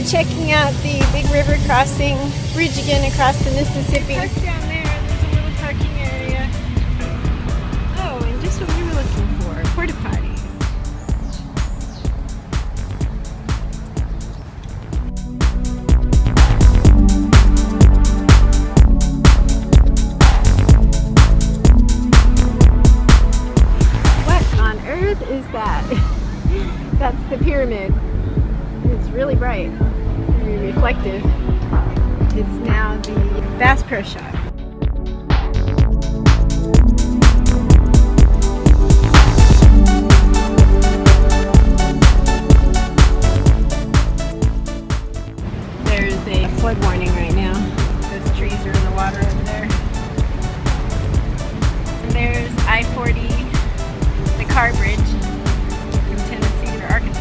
We're checking out the big river crossing bridge again across the Mississippi. Park down there, there's a little parking area. Oh, and just what we were looking for, porta potties. What on earth is that? That's the pyramid. It's really bright, very reflective. It's now the Bass Pro Shop. There's a flood warning right now. Those trees are in the water over there. And there's I-40, the car bridge from Tennessee to Arkansas.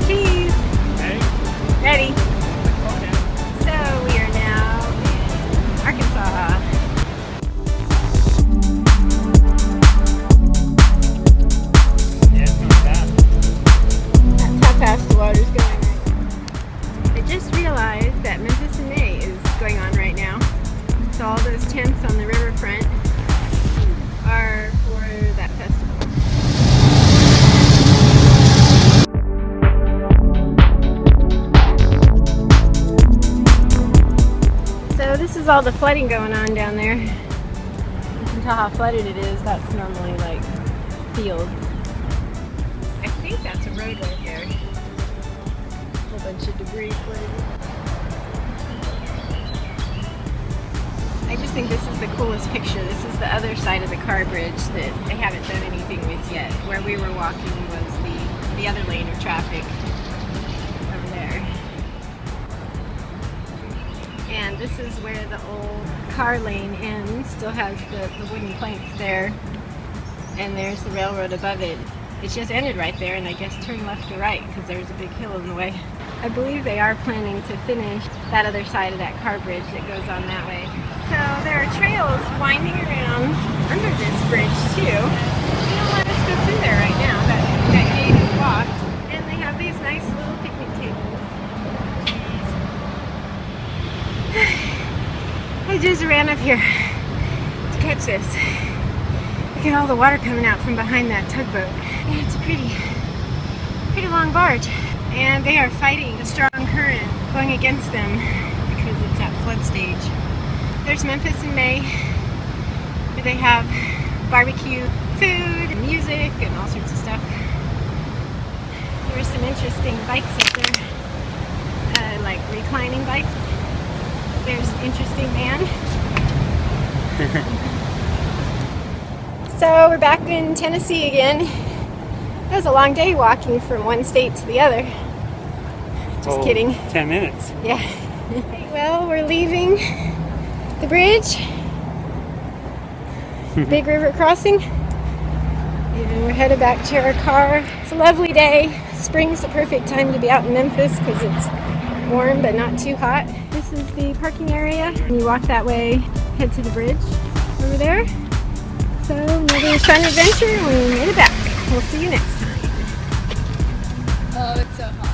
Cheese! Ready? So we are now in Arkansas. Yeah, it's not bad. That's how fast the water's going right now. I just realized that Memphis in May is going on right now. So all those tents on the riverfront are for that festival. So this is all the flooding going on down there. You can tell how flooded it is. That's normally like fields. I think that's a road right there. A whole bunch of debris floating. I just think this is the coolest picture. This is the other side of the car bridge that they haven't done anything with yet. Where we were walking was the other lane of traffic over there. And this is where the old car lane ends. Still has the wooden planks there. And there's the railroad above it. It just ended right there, and I guess turn left or right because there's a big hill in the way. I believe they are planning to finish that other side of that car bridge that goes on that way. So there are trails winding around under this bridge too. They don't let us go through there right now. That gate is locked. And they have these nice little picnic tables. I just ran up here to catch this. Look at all the water coming out from behind that tugboat. Yeah, it's a pretty long barge. And they are fighting a strong current going against them because it's at flood stage. There's Memphis in May, where they have barbecue food and music and all sorts of stuff. There's some interesting bikes up there, like reclining bikes. There's an interesting man. So we're back in Tennessee again. It was a long day walking from one state to the other. Just kidding. 10 minutes. Yeah. Well, we're leaving the bridge. Big river crossing. And we're headed back to our car. It's a lovely day. Spring's the perfect time to be out in Memphis because it's warm but not too hot. This is the parking area. And you walk that way, head to the bridge over there. So another fun adventure and we made it back. We'll see you next time. Oh, it's so hot.